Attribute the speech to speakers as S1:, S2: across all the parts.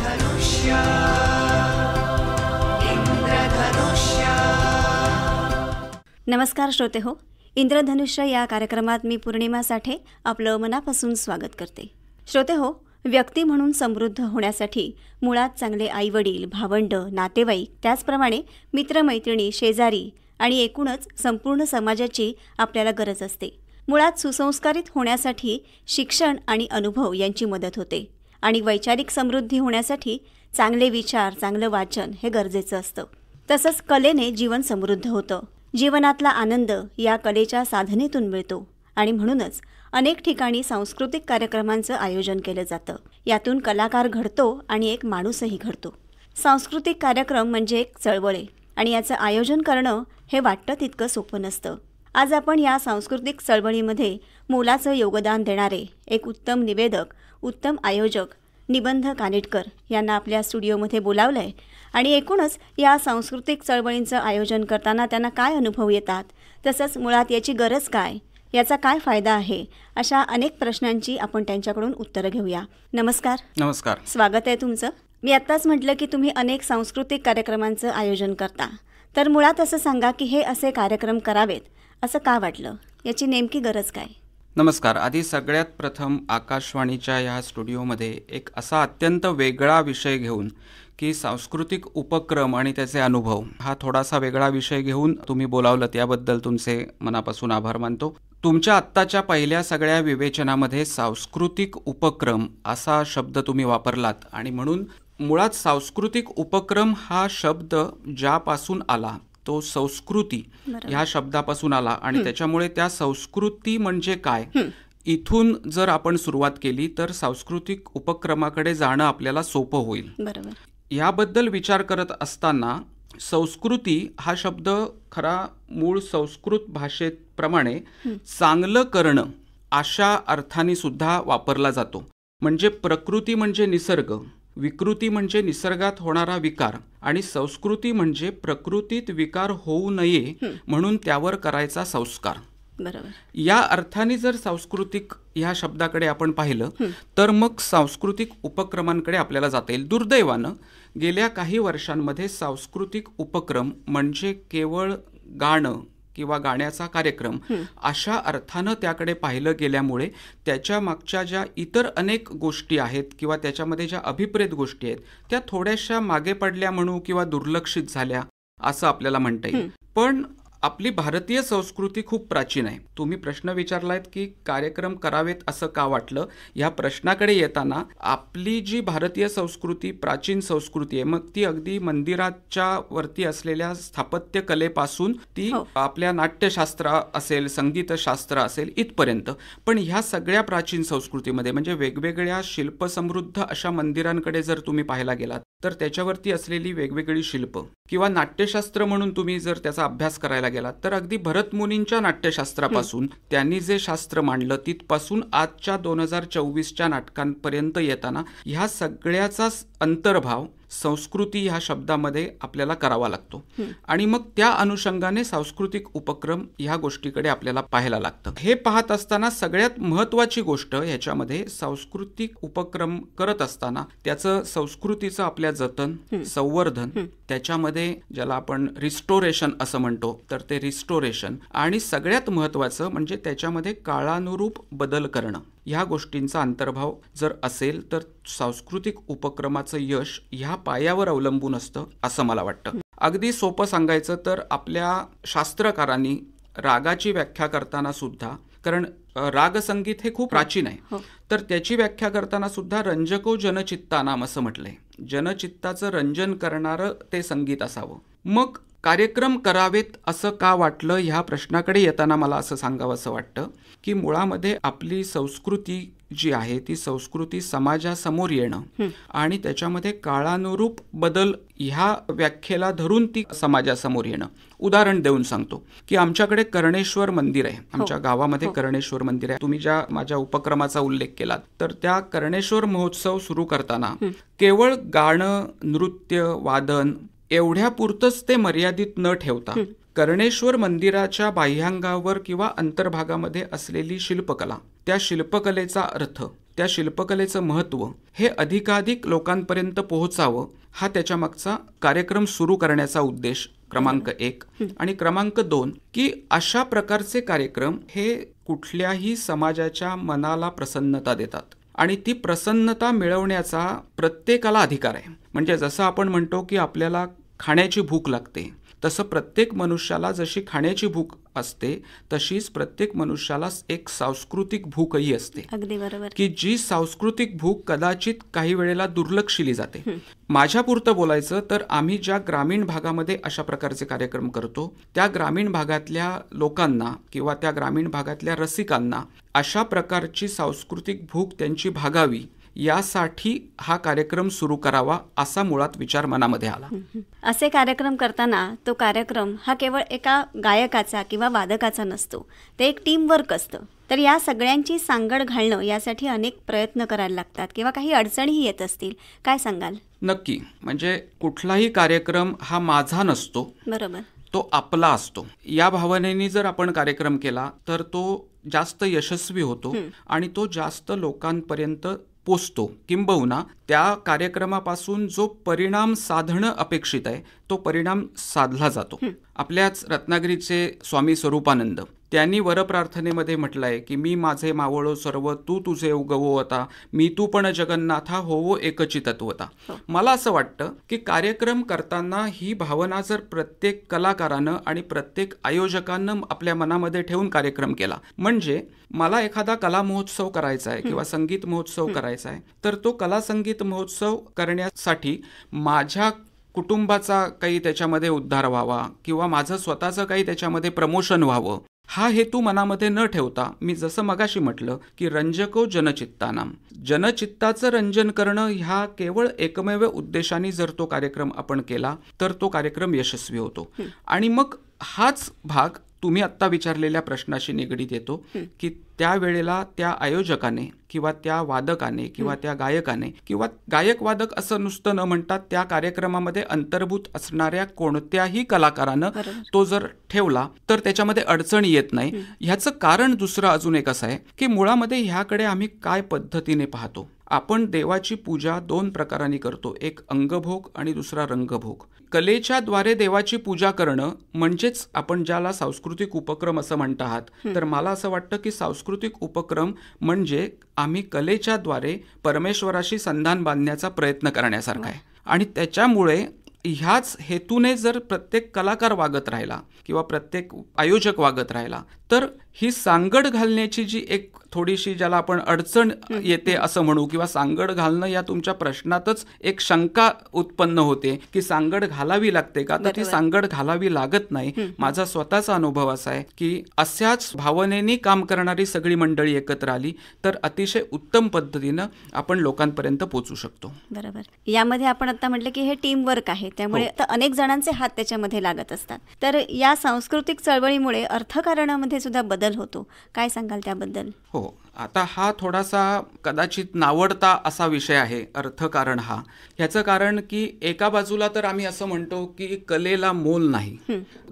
S1: इंद्रधनुष्य इंद्रधनुष्य।
S2: नमस्कार श्रोते हो, इंद्रधनुष्य या कार्यक्रमात मी पूर्णिमा साठे आपलं मनापासून स्वागत करते. श्रोते हो, व्यक्ती म्हणून समृद्ध होण्यासाठी मुळात चांगले आईवडील, भावंड, नातेवाईक, त्याचप्रमाणे मित्रमैत्रिणी, शेजारी आणि एकूणच संपूर्ण समाजाची आपल्याला गरज असते. मुळात सुसंस्कारित होण्यासाठी शिक्षण आणि अनुभव यांची मदत होते आणि वैचारिक समृद्धी होण्यासाठी चांगले विचार, चांगलं वाचन हे गरजेचं असतं. तसंच कलेने जीवन समृद्ध होतं. जीवनातला आनंद या कलेच्या साधनेतून मिळतो आणि म्हणूनच अनेक ठिकाणी सांस्कृतिक कार्यक्रमांचं आयोजन केलं जातं. यातून कलाकार घडतो आणि एक माणूसही घडतो. सांस्कृतिक कार्यक्रम म्हणजे एक चळवळ आहे आणि याचं आयोजन करणं हे वाटतं तितकं सोपं नसतं. आज आपण या सांस्कृतिक चळवळीमध्ये मोलाचं योगदान देणारे एक उत्तम निवेदक, उत्तम आयोजक निबंध कानिटकर यांना आपल्या स्टुडिओमध्ये बोलावलं आहे आणि एकूणच या सांस्कृतिक चळवळींचं आयोजन करताना त्यांना काय अनुभव येतात, तसंच मुळात याची गरज काय, याचा काय फायदा आहे, अशा अनेक प्रश्नांची आपण त्यांच्याकडून उत्तरं घेऊया. नमस्कार.
S3: नमस्कार.
S2: स्वागत आहे तुमचं. मी आत्ताच म्हटलं की तुम्ही अनेक सांस्कृतिक कार्यक्रमांचं आयोजन करता, तर मुळात असं सांगा की हे असे कार्यक्रम करावेत असं का वाटलं, याची नेमकी गरज काय?
S3: नमस्कार. आधी सगळ्यात प्रथम आकाशवाणीच्या ह्या स्टुडिओमध्ये एक असा अत्यंत वेगळा विषय घेऊन की सांस्कृतिक उपक्रम आणि त्याचे अनुभव, हा थोडासा वेगळा विषय घेऊन तुम्ही बोलावलं त्याबद्दल तुमचे मनापासून आभार मानतो. तुमच्या आत्ताच्या पहिल्या सगळ्या विवेचनामध्ये सांस्कृतिक उपक्रम असा शब्द तुम्ही वापरलात आणि म्हणून मुळात सांस्कृतिक उपक्रम हा शब्द ज्यापासून आला तो संस्कृती ह्या शब्दापासून आला आणि त्याच्यामुळे त्या संस्कृती म्हणजे काय इथून जर आपण सुरुवात केली तर सांस्कृतिक उपक्रमाकडे जाणं आपल्याला सोपं होईल.
S2: बरोबर.
S3: याबद्दल विचार करत असताना संस्कृती हा शब्द खरा मूळ संस्कृत भाषेप्रमाणे चांगलं करणं अशा अर्थाने सुद्धा वापरला जातो. म्हणजे प्रकृती म्हणजे निसर्ग, विकृती म्हणजे निसर्गात होणारा विकार आणि संस्कृती म्हणजे प्रकृतीत विकार होऊ नये म्हणून त्यावर करायचा संस्कार.
S2: बरोबर.
S3: या अर्थाने जर सांस्कृतिक ह्या शब्दाकडे आपण पाहिलं तर मग सांस्कृतिक उपक्रमांकडे आपल्याला जाता येईल. दुर्दैवानं गेल्या काही वर्षांमध्ये सांस्कृतिक उपक्रम म्हणजे केवळ गाणं किंवा गाण्याचा कार्यक्रम अशा अर्थानं त्याकडे पाहिलं गेल्यामुळे त्याच्या मागच्या ज्या इतर अनेक गोष्टी आहेत किंवा त्याच्यामध्ये ज्या अभिप्रेत गोष्टी आहेत त्या थोड्याशा मागे पडल्या म्हणू किंवा दुर्लक्षित झाल्या असं आपल्याला म्हणता येईल. पण आपली भारतीय संस्कृती खूप प्राचीन आहे. तुम्ही प्रश्न विचारलायत की कार्यक्रम करावेत असं का वाटलं, या प्रश्नाकडे येताना आपली जी भारतीय संस्कृती प्राचीन संस्कृती आहे, मग ती अगदी मंदिराच्या वरती असलेल्या स्थापत्य कलेपासून ती आपल्या नाट्यशास्त्र असेल, संगीतशास्त्र असेल इथपर्यंत. पण ह्या सगळ्या प्राचीन संस्कृतीमध्ये म्हणजे वेगवेगळ्या शिल्पसमृद्ध अशा मंदिरांकडे जर तुम्ही पाहायला गेलात तर त्याच्यावरती असलेली वेगवेगळी शिल्प किंवा नाट्यशास्त्र म्हणून तुम्ही जर त्याचा अभ्यास करायला गेलात तर अगदी भरतमुनींच्या नाट्यशास्त्रापासून त्यांनी जे शास्त्र मांडलं तिथपासून आजच्या 2024च्या नाटकांपर्यंत येताना ह्या सगळ्याचा अंतर्भाव संस्कृती ह्या शब्दामध्ये आपल्याला करावा लागतो आणि मग त्या अनुषंगाने सांस्कृतिक उपक्रम ह्या गोष्टीकडे आपल्याला पाहायला लागतं. हे पाहत असताना सगळ्यात महत्वाची गोष्ट ह्याच्यामध्ये सांस्कृतिक उपक्रम करत असताना त्याचं संस्कृतीचं आपल्या जतन, संवर्धन, त्याच्यामध्ये ज्याला आपण रिस्टोरेशन असं म्हणतो तर ते रिस्टोरेशन आणि सगळ्यात महत्वाचं म्हणजे त्याच्यामध्ये काळानुरूप बदल करणं, ह्या गोष्टींचा अंतर्भाव जर असेल तर सांस्कृतिक उपक्रमाचं यश ह्या पायावर अवलंबून असतं असं मला वाटतं. अगदी सोपं सांगायचं तर आपल्या शास्त्रकारांनी रागाची व्याख्या करताना सुद्धा, कारण रागसंगीत हे खूप प्राचीन आहे, तर त्याची व्याख्या करताना सुद्धा रंजको जनचित्तानाम असं म्हटलंय. जनचित्ताचं रंजन करणारं ते संगीत असावं. मग कार्यक्रम करावेत असं का वाटलं ह्या प्रश्नाकडे येताना मला असं सांगावं असं वाटतं की मुळामध्ये आपली संस्कृती जी आहे ती संस्कृती समाजासमोर येणं आणि त्याच्यामध्ये काळानुरूप बदल ह्या व्याख्येला धरून ती समाजासमोर येणं. उदाहरण देऊन सांगतो की आमच्याकडे कर्णेश्वर मंदिर आहे, आमच्या गावामध्ये कर्णेश्वर मंदिर आहे. तुम्ही ज्या माझ्या उपक्रमाचा उल्लेख केलात तर त्या कर्णेश्वर महोत्सव सुरू करताना केवळ गाणं, नृत्य, वादन एवढ्यापुरतंच ते मर्यादित न ठेवता कर्णेश्वर मंदिराच्या बाह्यांगावर किंवा अंतर्भागामध्ये असलेली शिल्पकला, त्या शिल्पकलेचा अर्थ त्या शिल्पकलेचं महत्त्व हे अधिकाधिक लोकांपर्यंत पोहोचावं, हा त्याच्या मागचा कार्यक्रम सुरू करण्याचा उद्देश क्रमांक 1. आणि क्रमांक 2 की अशा प्रकारचे कार्यक्रम हे कुठल्याही समाजाच्या मनाला प्रसन्नता देतात आणि ती प्रसन्नता मिळवण्याचा प्रत्येकाला अधिकार आहे. म्हणजे जसं आपण म्हणतो की आपल्याला खाण्याची भूक लागते, तसं प्रत्येक मनुष्याला जशी खाण्याची भूक असते तशीच प्रत्येक मनुष्याला एक सांस्कृतिक भूकही असते.
S2: अगदी बरोबर.
S3: की जी सांस्कृतिक भूक कदाचित काही वेळेला दुर्लक्षिली जाते. माझ्यापुरतं बोलायचं तर आम्ही ज्या ग्रामीण भागामध्ये अशा प्रकारचे कार्यक्रम करतो त्या ग्रामीण भागातल्या लोकांना किंवा त्या ग्रामीण भागातल्या रसिकांना अशा प्रकारची सांस्कृतिक भूक त्यांची भागावी यासाठी हा कार्यक्रम सुरू करावा असा मुळात विचार मनामध्ये आला.
S2: असे कार्यक्रम करताना तो कार्यक्रम हा केवळ एका गायकाचा किंवा वादकाचा नसतो, ते एक टीम वर्क असतं. तर या सगळ्यांची सांगड घालणं यासाठी अनेक प्रयत्न करायला लागतात किंवा काही अडचणीही येत असतील. काय सांगाल?
S3: नक्की. म्हणजे कुठलाही कार्यक्रम हा माझा नसतो,
S2: बरोबर,
S3: तो आपला असतो. या भावनेने जर आपण कार्यक्रम केला तर तो जास्त यशस्वी होतो आणि तो जास्त लोकांपर्यंत पोचतो. किंबहुना त्या कार्यक्रमापासून जो परिणाम साधणं अपेक्षित आहे तो परिणाम साधला जातो. आपल्याच रत्नागिरीचे स्वामी स्वरूपानंद त्यांनी वरप्रार्थनेमध्ये म्हटलंय की मी माझे मावळो सर्व तू तुझे उगवो आता, मी तू पण जगन्नाथा होवो एकची तत्वता. मला असं वाटतं की कार्यक्रम करताना ही भावना जर प्रत्येक कलाकारानं आणि प्रत्येक आयोजकांनं आपल्या मनामध्ये ठेवून कार्यक्रम केला, म्हणजे मला एखादा कला महोत्सव करायचा आहे किंवा संगीत महोत्सव करायचा आहे, तर तो कला संगीत महोत्सव करण्यासाठी माझ्या कुटुंबाचा काही त्याच्यामध्ये उद्धार व्हावा किंवा माझं स्वतःचं काही त्याच्यामध्ये प्रमोशन व्हावं, हा हेतू मनामध्ये न ठेवता मी जसं मगाशी म्हटलं की रंजको जनचित्तानाम, जनचित्ताचं रंजन करणं ह्या केवळ एकमेव उद्देशाने जर तो कार्यक्रम आपण केला तर तो कार्यक्रम यशस्वी होतो. आणि मग हाच भाग तुम्ही आत्ता विचारलेल्या प्रश्नाशी निगडीत येतो की त्यावेळेला त्या आयोजकाने किंवा त्या वादकाने किंवा त्या गायकाने किंवा गायक वादक असं नुसतं न म्हणता त्या कार्यक्रमामध्ये अंतर्भूत असणाऱ्या कोणत्याही कलाकारानं तो जर ठेवला तर त्याच्यामध्ये अडचण येत नाही. ह्याचं कारण दुसरं अजून एक असं आहे की मुळामध्ये ह्याकडे आम्ही काय पद्धतीने पाहतो. आपण देवाची पूजा 2 प्रकारांनी करतो, एक अंगभोग आणि दुसरा रंगभोग. कलेच्या द्वारे देवाची पूजा करणं म्हणजेच आपण ज्याला सांस्कृतिक उपक्रम असं म्हणत आहात, तर मला असं वाटतं की सांस्कृतिक उपक्रम म्हणजे आम्ही कलेच्या द्वारे परमेश्वराशी संधान बांधण्याचा प्रयत्न करण्यासारखा आहे. आणि त्याच्यामुळे ह्याच हेतूने जर प्रत्येक कलाकार वागत राहिला किंवा प्रत्येक आयोजक वागत राहिला तर ही सांगड घालण्याची जी एक थोडीशी ज्याला आपण अडचण येते असं म्हणू किंवा सांगड घालणं या तुमच्या प्रश्नातच एक शंका उत्पन्न होते की सांगड घालावी लागते का, तर ती सांगड घालावी लागत नाही. माझा स्वतःचा अनुभव असा आहे की अशाच भावनेने काम करणारी सगळी मंडळी एकत्र आली तर अतिशय उत्तम पद्धतीनं आपण लोकांपर्यंत पोहोचू शकतो.
S2: बरोबर. यामध्ये आपण आता म्हटलं की हे टीम वर्क आहे, त्यामुळे अनेक जणांचे हात त्याच्यामध्ये लागत असतात. तर या सांस्कृतिक चळवळीमुळे अर्थकारणामध्ये सुद्धा बदल होतो. काय सांगाल त्याबद्दल?
S3: हो, आता हा थोडासा कदाचित नावडता असा विषय आहे अर्थकारण हा. ह्याचं कारण की एका बाजूला तर आम्ही असं म्हणतो की कलेला मोल नाही,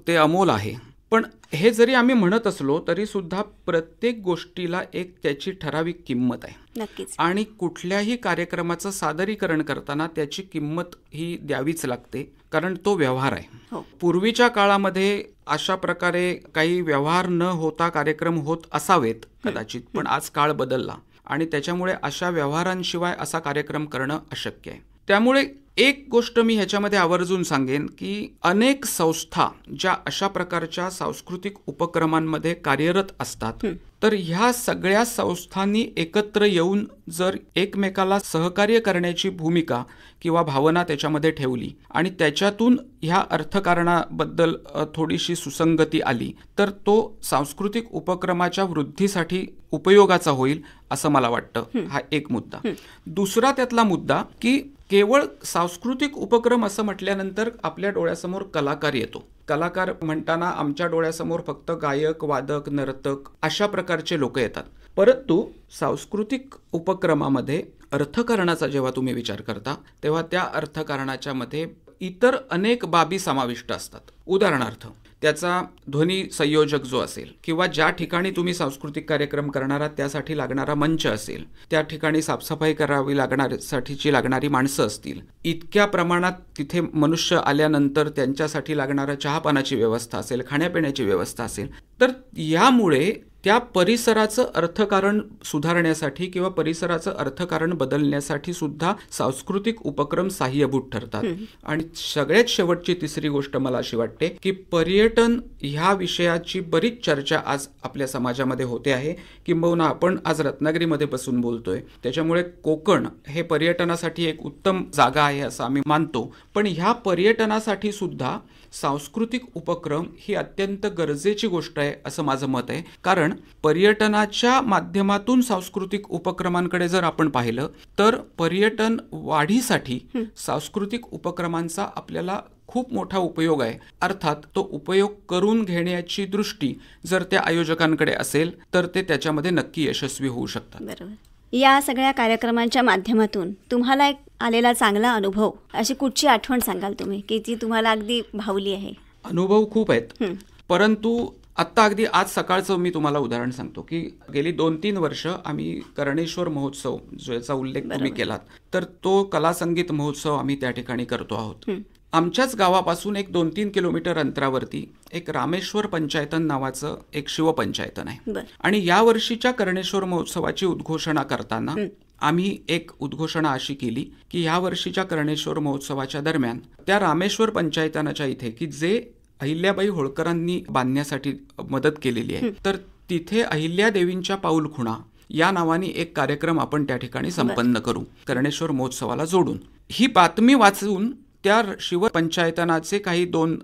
S3: ते अमोल आहे. पण हे जरी आम्ही म्हणत असलो तरी सुद्धा प्रत्येक गोष्टीला एक त्याची ठराविक किंमत आहे.
S2: नक्कीच.
S3: आणि कुठल्याही कार्यक्रमाचं सादरीकरण करताना त्याची किंमत ही द्यावीच लागते, कारण तो व्यवहार आहे. पूर्वीच्या काळामध्ये अशा प्रकारे काही व्यवहार न होता कार्यक्रम होत असावेत कदाचित, पण आज काळ बदलला आणि त्याच्यामुळे अशा व्यवहारांशिवाय असा कार्यक्रम करणं अशक्य आहे. त्यामुळे एक गोष्ट मी ह्याच्यामध्ये आवर्जून सांगेन की अनेक संस्था ज्या अशा प्रकारच्या सांस्कृतिक उपक्रमांमध्ये कार्यरत असतात, तर ह्या सगळ्या संस्थांनी एकत्र येऊन जर एकमेकाला सहकार्य करण्याची भूमिका किंवा भावना त्याच्यामध्ये ठेवली आणि त्याच्यातून ह्या अर्थकारणाबद्दल थोडीशी सुसंगती आली तर तो सांस्कृतिक उपक्रमाच्या वृद्धीसाठी उपयोगाचा होईल असं मला वाटतं. हा एक मुद्दा. दुसरा त्यातला मुद्दा की केवळ सांस्कृतिक उपक्रम असं म्हटल्यानंतर आपल्या डोळ्यासमोर कलाकार येतो. कलाकार म्हणताना आमच्या डोळ्यासमोर फक्त गायक, वादक, नर्तक अशा प्रकारचे लोक येतात. परंतु सांस्कृतिक उपक्रमामध्ये अर्थकारणाचा जेव्हा तुम्ही विचार करता तेव्हा त्या अर्थकारणाच्या मध्ये इतर अनेक बाबी समाविष्ट असतात. उदाहरणार्थ त्याचा ध्वनी संयोजक जो असेल किंवा ज्या ठिकाणी तुम्ही सांस्कृतिक कार्यक्रम करणार आहात त्यासाठी लागणारा मंच असेल, त्या ठिकाणी साफसफाई करावी लागणाऱ्यासाठीची लागणारी माणसं असतील, इतक्या प्रमाणात तिथे मनुष्य आल्यानंतर त्यांच्यासाठी लागणारा चहापानाची व्यवस्था असेल, खाण्यापिण्याची व्यवस्था असेल, तर यामुळे त्या परिसराचं अर्थकारण सुधारण्यासाठी किंवा परिसराचं अर्थकारण बदलण्यासाठी सुद्धा सांस्कृतिक उपक्रम सहाय्यभूत ठरतात. आणि सगळ्यात शेवटची तिसरी गोष्ट मला अशी वाटते की पर्यटन ह्या विषयाची बरीच चर्चा आज आपल्या समाजामध्ये होते आहे. किंबहुना आपण आज रत्नागिरीमध्ये बसून बोलतोय, त्याच्यामुळे कोकण हे पर्यटनासाठी एक उत्तम जागा आहे असं आम्ही मानतो. पण ह्या पर्यटनासाठी सुद्धा सांस्कृतिक उपक्रम ही अत्यंत गरजेची गोष्ट आहे असं माझं मत आहे. कारण पर्यटनाच्या माध्यमातून सांस्कृतिक उपक्रमांकडे जर आपण पाहिलं तर पर्यटन वाढीसाठी सांस्कृतिक उपक्रमांचा आपल्याला खूप मोठा उपयोग आहे. अर्थात तो उपयोग करून घेण्याची दृष्टी जर त्या आयोजकांकडे असेल तर ते त्याच्यामध्ये नक्की यशस्वी होऊ शकतात.
S2: बरोबर. या सगळ्या कार्यक्रमांच्या माध्यमातून तुम्हाला एक आलेला चांगला अनुभव, अशी कुठची आठवण सांगाल तुम्ही की जी तुम्हाला अगदी भावली आहे?
S3: अनुभव खूप आहेत, परंतु आत्ता अगदी आज सकाळचं मी तुम्हाला उदाहरण सांगतो की गेली 2-3 वर्ष आम्ही कर्णेश्वर महोत्सव ज्याचा उल्लेख तुम्ही केलात, तर तो कला संगीत महोत्सव आम्ही त्या ठिकाणी करतो आहोत. आमच्याच गावापासून एक 2-3 किलोमीटर अंतरावरती एक रामेश्वर पंचायतन नावाचं एक शिवपंचायतन आहे. आणि या वर्षीच्या कर्णेश्वर महोत्सवाची उद्घोषणा करताना आम्ही एक उद्घोषणा अशी केली की या वर्षीच्या कर्णेश्वर महोत्सवाच्या दरम्यान त्या रामेश्वर पंचायतनाच्या इथे की जे अहिल्याबाई होळकरांनी बांधण्यासाठी मदत केलेली आहे, तर तिथे अहिल्यादेवींच्या पाऊलखुणा या नावाने एक कार्यक्रम आपण त्या ठिकाणी संपन्न करू कर्णेश्वर महोत्सवाला जोडून. ही बातमी वाचून त्या शिवपंचायतनाचे काही 2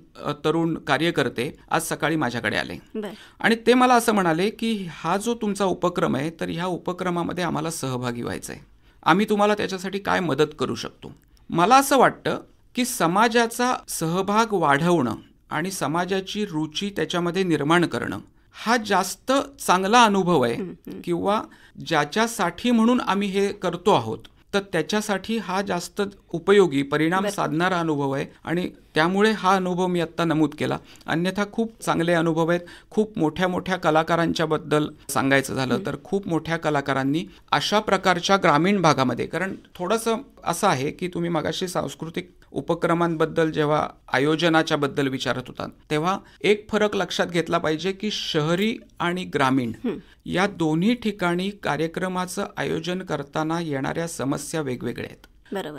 S3: तरुण कार्यकर्ते आज सकाळी माझ्याकडे आले आणि ते मला असं म्हणाले की हा जो तुमचा उपक्रम आहे तर ह्या उपक्रमामध्ये आम्हाला सहभागी व्हायचं आहे, आम्ही तुम्हाला त्याच्यासाठी काय मदत करू शकतो. मला असं वाटतं की समाजाचा सहभाग वाढवणं आणि समाजाची रुची त्याच्यामध्ये निर्माण करणं हा जास्त चांगला अनुभव आहे किंवा ज्याच्यासाठी म्हणून आम्ही हे करतो आहोत तर त्याच्यासाठी हा जास्त उपयोगी परिणाम साधणारा अनुभव आहे. आणि त्यामुळे हा अनुभव मी आत्ता नमूद केला. अन्यथा खूप चांगले अनुभव आहेत. खूप मोठ्या मोठ्या कलाकारांच्या बद्दल सांगायचं झालं तर खूप मोठ्या कलाकारांनी अशा प्रकारच्या ग्रामीण भागामध्ये, कारण थोडंसं असं आहे की तुम्ही मगाशी सांस्कृतिक उपक्रमांबद्दल जेव्हा आयोजनाच्या बद्दल विचारत होता तेव्हा एक फरक लक्षात घेतला पाहिजे की शहरी आणि ग्रामीण या दोन्ही ठिकाणी कार्यक्रमाचं आयोजन करताना येणाऱ्या समस्या वेगवेगळ्या आहेत.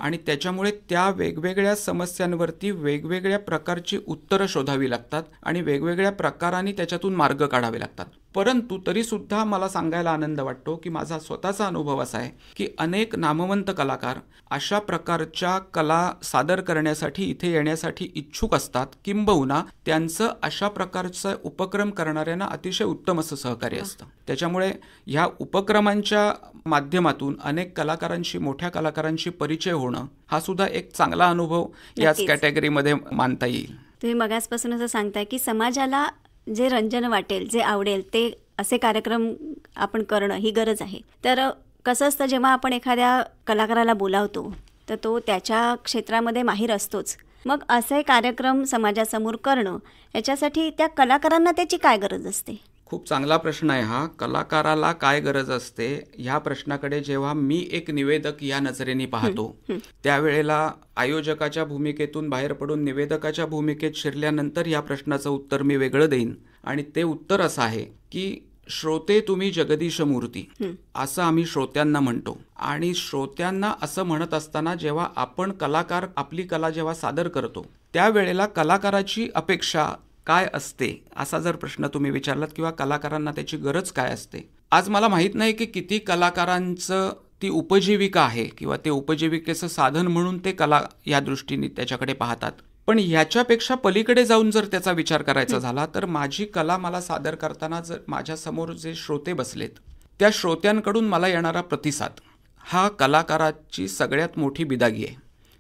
S3: आणि त्याच्यामुळे त्या वेगवेगळ्या समस्यांवरती वेगवेगळ्या प्रकारची उत्तरं शोधावी लागतात आणि वेगवेगळ्या प्रकारांनी त्याच्यातून मार्ग काढावे लागतात. परंतु तरी सुद्धा मला सांगायला आनंद वाटतो की माझा स्वतःचा अनुभव असा आहे की अनेक नामवंत कलाकार अशा प्रकारच्या कला सादर करण्यासाठी इथे येण्यासाठी इच्छुक असतात. किंबहुना त्यांचं अशा प्रकारचा उपक्रम करणाऱ्यांना अतिशय उत्तम असं सहकार्य असतं. त्याच्यामुळे ह्या उपक्रमांच्या माध्यमातून अनेक कलाकारांशी, मोठ्या कलाकारांशी परिचय होणं हा सुद्धा एक चांगला अनुभव याच कॅटेगरीमध्ये मानता येईल.
S2: तुम्ही मगासपासून असं सांगताय की समाजाला जे रंजन वाटेल, जे आवडेल ते असे कार्यक्रम आपण करणं ही गरज आहे. तर कसं असतं, जेव्हा आपण एखाद्या कलाकाराला बोलावतो तर तो त्याच्या क्षेत्रामध्ये माहीर असतोच. मग असे कार्यक्रम समाजासमोर करणं याच्यासाठी त्या कलाकारांना त्याची काय गरज असते?
S3: खूप चांगला प्रश्न आहे हा. कलाकाराला काय गरज असते ह्या प्रश्नाकडे जेव्हा मी एक निवेदक या नजरेने पाहतो त्यावेळेला आयोजकाच्या भूमिकेतून बाहेर पडून निवेदकाच्या भूमिकेत शिरल्यानंतर या प्रश्नाचं उत्तर मी वेगळं देईन. आणि ते उत्तर असं आहे की श्रोते तुम्ही जगदीश मूर्ती असं आम्ही श्रोत्यांना म्हणतो. आणि श्रोत्यांना असं म्हणत असताना जेव्हा आपण कलाकार आपली कला जेव्हा सादर करतो त्यावेळेला कलाकाराची अपेक्षा काय असते असा जर प्रश्न तुम्ही विचारलात किंवा कलाकारांना त्याची गरज काय असते. आज मला माहीत नाही की किती कलाकारांचं ती उपजीविका आहे किंवा ते उपजीविकेचं साधन म्हणून ते कला या दृष्टीने त्याच्याकडे पाहतात. पण ह्याच्यापेक्षा पलीकडे जाऊन जर त्याचा विचार करायचा झाला तर माझी कला मला सादर करताना जर माझ्यासमोर जे श्रोते बसलेत त्या श्रोत्यांकडून मला येणारा प्रतिसाद हा कलाकाराची सगळ्यात मोठी बिदागी आहे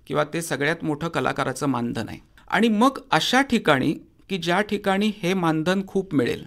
S3: किंवा ते सगळ्यात मोठं कलाकाराचं मानधन आहे. आणि मग अशा ठिकाणी की ज्या ठिकाणी हे मानधन खूप मिळेल,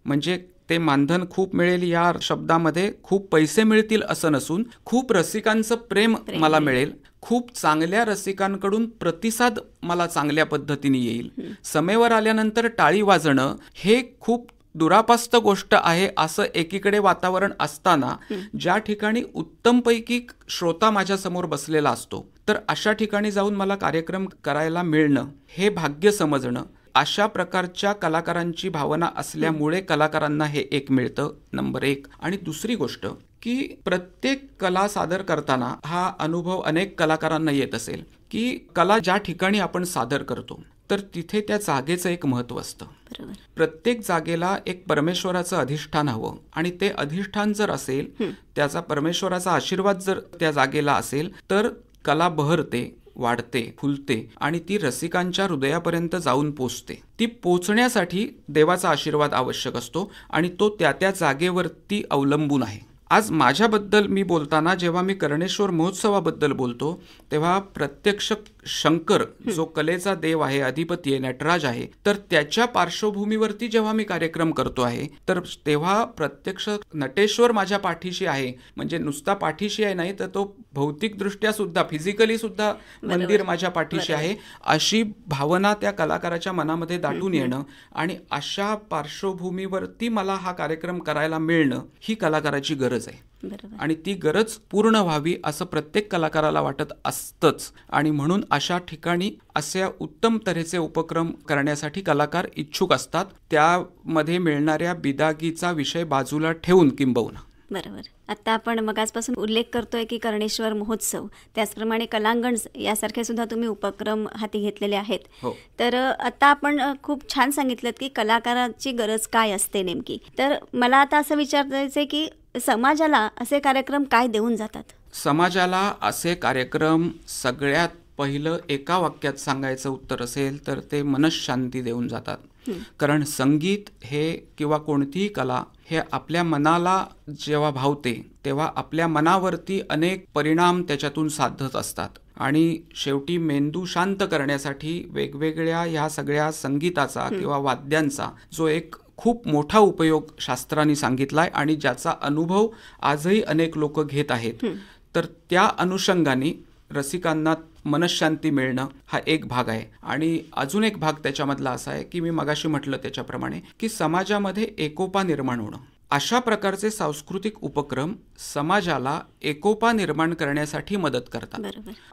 S3: म्हणजे ते मानधन खूप मिळेल या शब्दामध्ये खूप पैसे मिळतील असं नसून खूप रसिकांचं प्रेम मला मिळेल, खूप चांगल्या रसिकांकडून प्रतिसाद मला चांगल्या पद्धतीने येईल. समेवर आल्यानंतर टाळी वाजणं हे खूप दुरापास्त गोष्ट आहे असं एकीकडे वातावरण असताना ज्या ठिकाणी उत्तमपैकी श्रोता माझ्यासमोर बसलेला असतो, तर अशा ठिकाणी जाऊन मला कार्यक्रम करायला मिळणं हे भाग्य समजणं. अशा प्रकारच्या कलाकारांची भावना असल्यामुळे कलाकारांना हे एक मिळतं, नंबर 1. आणि दुसरी गोष्ट की प्रत्येक कला सादर करताना हा अनुभव अनेक कलाकारांना येत असेल की कला ज्या ठिकाणी आपण सादर करतो तर तिथे त्या जागेचं एक महत्त्व असतं. प्रत्येक जागेला एक परमेश्वराचं अधिष्ठान हवं आणि ते अधिष्ठान जर असेल, त्याचा परमेश्वराचा आशीर्वाद जर त्या जागेला असेल, तर कला बहरते, वाढते, फुलते आणि ती रसिकांच्या हृदयापर्यंत जाऊन पोचते. ती पोचण्यासाठी देवाचा आशीर्वाद आवश्यक असतो आणि तो त्या त्या जागेवरती अवलंबून आहे. आज माझ्याबद्दल मी बोलताना जेव्हा मी कर्णेश्वर महोत्सवाबद्दल बोलतो तेव्हा प्रत्यक्ष शंकर जो कलेचा देव आहे, अधिपती आहे, नटराज आहे, तर त्याच्या पार्श्वभूमीवरती जेव्हा मी कार्यक्रम करतो आहे तर तेव्हा प्रत्यक्ष नटेश्वर माझ्या पाठीशी आहे. म्हणजे नुसता पाठीशी आहे नाही तर तो भौतिकदृष्ट्या सुद्धा, फिजिकली सुद्धा मंदिर माझ्या पाठीशी आहे, अशी भावना त्या कलाकाराच्या मनामध्ये दाटून येणं आणि अशा पार्श्वभूमीवरती मला हा कार्यक्रम करायला मिळणं ही कलाकाराची गरज आहे. आणि ती गरज पूर्ण व्हावी असं प्रत्येक कलाकाराला वाटत असतंच. आणि म्हणून अशा ठिकाणी अशा उत्तम तऱ्हेचे उपक्रम करण्यासाठी कलाकार इच्छुक असतात. त्यामध्ये मिळणाऱ्या बिदागीचा विषय बाजूला ठेवून किंबहुना.
S2: बरोबर. आता आपण मगाचपासून उल्लेख करतोय की कर्णेश्वर महोत्सव, त्याचप्रमाणे कलांगण यासारखे सुद्धा तुम्ही उपक्रम हाती घेतलेले आहेत. तर आता आपण खूप छान सांगितलं की कलाकाराची गरज काय असते नेमकी. तर मला आता असं विचारायचं आहे की समाजाला असे कार्यक्रम काय देऊन जातात?
S3: समाजाला असे कार्यक्रम सगळ्यात पहिलं एका वाक्यात सांगायचं उत्तर असेल तर ते मनःशांती देऊन जातात. कारण संगीत हे किंवा कोणतीही कला हे आपल्या मनाला जेव्हा भावते तेव्हा आपल्या मनावरती अनेक परिणाम त्याच्यातून साधत असतात. आणि शेवटी मेंदू शांत करण्यासाठी वेगवेगळ्या ह्या सगळ्या संगीताचा किंवा वाद्यांचा जो एक खूप मोठा उपयोग शास्त्रांनी सांगितलाय आणि ज्याचा अनुभव आजही अनेक लोक घेत आहेत. तर त्या अनुषंगाने रसिकांना मनःशांती मिळणं हा एक भाग आहे. आणि अजून एक भाग त्याच्यामधला असा आहे की मी मगाशी म्हटलं त्याच्याप्रमाणे की समाजामध्ये एकोपा निर्माण होणं. अशा प्रकारचे सांस्कृतिक उपक्रम समाजाला एकोपा निर्माण करण्यासाठी मदत करतात.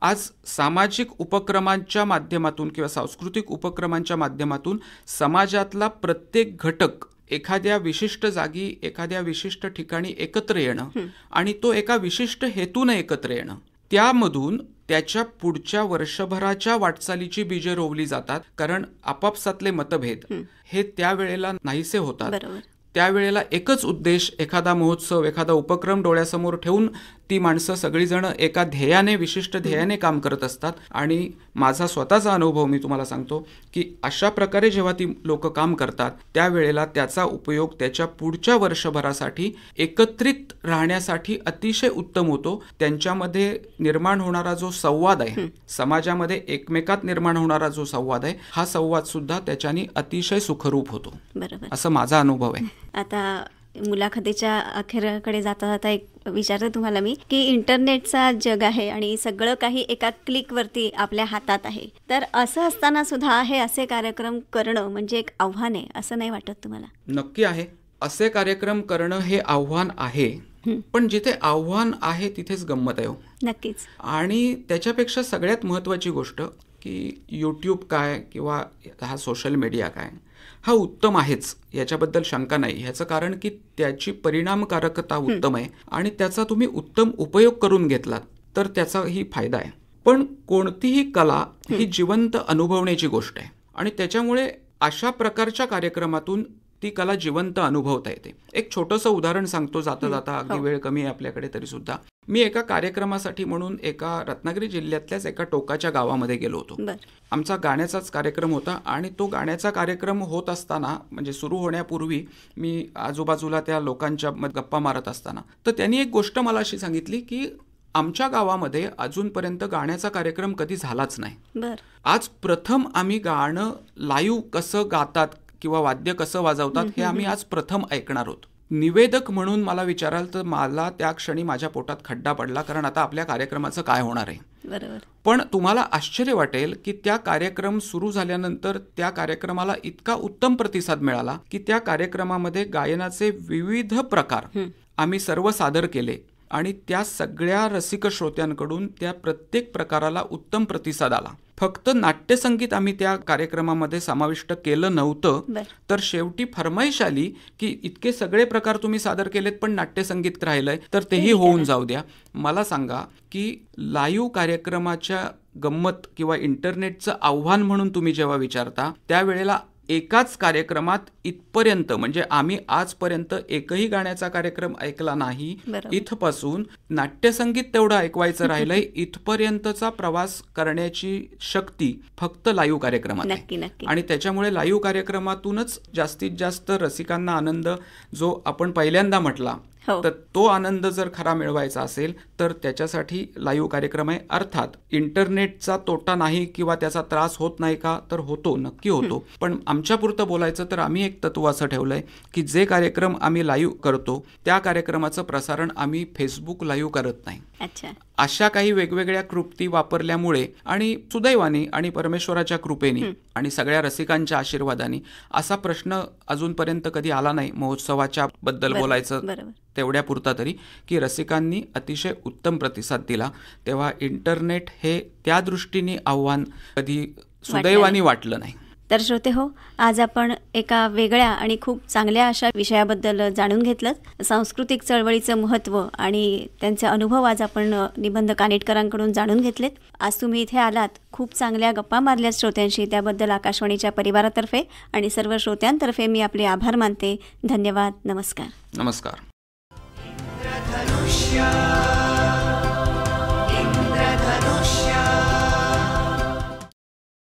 S3: आज सामाजिक उपक्रमांच्या माध्यमातून किंवा सांस्कृतिक उपक्रमांच्या माध्यमातून समाजातला प्रत्येक घटक एखाद्या विशिष्ट जागी, एखाद्या विशिष्ट ठिकाणी एकत्र येणं आणि तो एका विशिष्ट हेतूने एकत्र येणं, त्यामधून त्याच्या पुढच्या वर्षभराच्या वाटचालीची बीजे रोवली जातात. कारण आपापसातले मतभेद हे त्यावेळेला नाहीसे होतात. त्यावेळेला एकच उद्देश, एखादा महोत्सव, एखादा उपक्रम डोळ्यासमोर ठेवून ती माणसं सगळीजण एका ध्येयाने, विशिष्ट ध्येयाने काम करत असतात. आणि माझा स्वतःचा अनुभव मी तुम्हाला सांगतो की अशा प्रकारे जेव्हा ती लोक काम करतात त्यावेळेला त्याचा उपयोग त्याच्या पुढच्या वर्षभरासाठी एकत्रित राहण्यासाठी अतिशय उत्तम होतो. त्यांच्यामध्ये निर्माण होणारा जो संवाद आहे, समाजामध्ये एकमेकात निर्माण होणारा जो संवाद आहे, हा संवाद सुद्धा त्याच्याने अतिशय सुखरूप होतो. असं माझा अनुभव आहे.
S2: आता मुलाखतीच्या अखेरकडे जाता जाता एक विचारते तुम्हाला मी की इंटरनेटचा जग आहे आणि सगळं काही एका क्लिकवरती आपल्या हातात आहे. तर असं असताना सुद्धा हे असे कार्यक्रम करणं म्हणजे एक आव्हान आहे, असं नाही वाटत तुम्हाला?
S3: नक्की आहे. असे कार्यक्रम करणं हे आव्हान आहे, पण जिथे आव्हान आहे तिथेच गंमत आहे.
S2: नक्कीच.
S3: आणि त्याच्यापेक्षा सगळ्यात महत्त्वाची गोष्ट की यूट्यूब काय किंवा हा सोशल मीडिया काय, हा उत्तम आहेच, याच्याबद्दल शंका नाही. ह्याचं कारण की त्याची परिणामकारकता उत्तम आहे आणि त्याचा तुम्ही उत्तम उपयोग करून घेतलात तर त्याचाही फायदा आहे. पण कोणतीही कला ही जिवंत अनुभवण्याची गोष्ट आहे आणि त्याच्यामुळे अशा प्रकारच्या कार्यक्रमातून ती कला जिवंत अनुभवता येते. एक छोटंसं उदाहरण सांगतो जाता जाता, अगदी वेळ कमी आहे आपल्याकडे तरी सुद्धा. मी एका कार्यक्रमासाठी म्हणून एका रत्नागिरी जिल्ह्यातल्याच एका टोकाच्या गावामध्ये गेलो होतो. आमचा गाण्याचाच कार्यक्रम होता आणि तो गाण्याचा कार्यक्रम होत असताना, म्हणजे सुरू होण्यापूर्वी मी आजूबाजूला त्या लोकांच्या गप्पा मारत असताना तर त्यांनी एक गोष्ट मला अशी सांगितली की आमच्या गावामध्ये अजूनपर्यंत गाण्याचा कार्यक्रम कधी झालाच नाही. आज प्रथम आम्ही गाणं लाईव्ह कसं गातात किंवा वाद्य कसं वाजवतात हे आम्ही आज प्रथम ऐकणार आहोत. निवेदक म्हणून मला विचाराल तर मला त्या क्षणी माझ्या पोटात खड्डा पडला, कारण आता आपल्या कार्यक्रमाचं काय होणार आहे.
S2: बरोबर.
S3: पण तुम्हाला आश्चर्य वाटेल की त्या कार्यक्रम सुरू झाल्यानंतर त्या कार्यक्रमाला इतका उत्तम प्रतिसाद मिळाला की त्या कार्यक्रमामध्ये गायनाचे विविध प्रकार आम्ही सर्व सादर केले आणि त्या सगळ्या रसिक श्रोत्यांकडून त्या प्रत्येक प्रकाराला उत्तम प्रतिसाद आला. फक्त नाट्यसंगीत आम्ही त्या कार्यक्रमामध्ये समाविष्ट केलं नव्हतं, तर शेवटी फरमाईश आली की इतके सगळे प्रकार तुम्ही सादर केलेत पण नाट्यसंगीत राहिलंय, तर तेही होऊन जाऊ द्या. मला सांगा की लाईव्ह कार्यक्रमाच्या गंमत किंवा इंटरनेटचं आव्हान म्हणून तुम्ही जेव्हा विचारता त्यावेळेला एकाच कार्यक्रमात इथपर्यंत, म्हणजे आम्ही आजपर्यंत एकही गाण्याचा कार्यक्रम ऐकला नाही, इथपासून नाट्यसंगीत तेवढं ऐकवायचं राहिलंय, इथपर्यंतचा प्रवास करण्याची शक्ती फक्त लाईव्ह कार्यक्रमात आहे. आणि त्याच्यामुळे लाईव्ह कार्यक्रमातूनच जास्तीत जास्त रसिकांना आनंद, जो आपण पहिल्यांदा म्हटला, तर तो आनंद जर खरा मिळवायचा असेल तर त्याच्यासाठी लाईव्ह कार्यक्रम आहे. अर्थात इंटरनेटचा तोटा नाही किंवा त्याचा त्रास होत नाही का, तर होतो, नक्की होतो. पण आमच्यापुरतं बोलायचं तर आम्ही एक तत्व असं ठेवलंय की जे कार्यक्रम आम्ही लाईव्ह करतो त्या कार्यक्रमाचं प्रसारण आम्ही फेसबुक लाईव्ह करत नाही. अशा काही वेगवेगळ्या कृती वापरल्यामुळे आणि सुदैवाने आणि परमेश्वराच्या कृपेने आणि सगळ्या रसिकांच्या आशीर्वादाने असा प्रश्न अजूनपर्यंत कधी आला नाही महोत्सवाच्या बद्दल बोलायचं तेवढ्यापुरता तरी, की रसिकांनी अतिशय उत्तम प्रतिसाद दिला. तेव्हा इंटरनेट हे त्या दृष्टीने आव्हान कधी सुदैवाने वाटलं नाही.
S2: तर श्रोते हो, आज आपण एका वेगळ्या आणि खूप चांगल्या अशा विषयाबद्दल जाणून घेतलं. सांस्कृतिक चळवळीचं महत्त्व आणि त्यांचे अनुभव आज आपण निबंध कानेटकरांकडून जाणून घेतलेत. आज तुम्ही इथे आलात, खूप चांगल्या गप्पा मारल्यात श्रोत्यांशी, त्याबद्दल आकाशवाणीच्या परिवारातर्फे आणि सर्व श्रोत्यांतर्फे मी आपले आभार मानते. धन्यवाद. नमस्कार.
S3: नमस्कार.
S1: इंद्रधनुष्य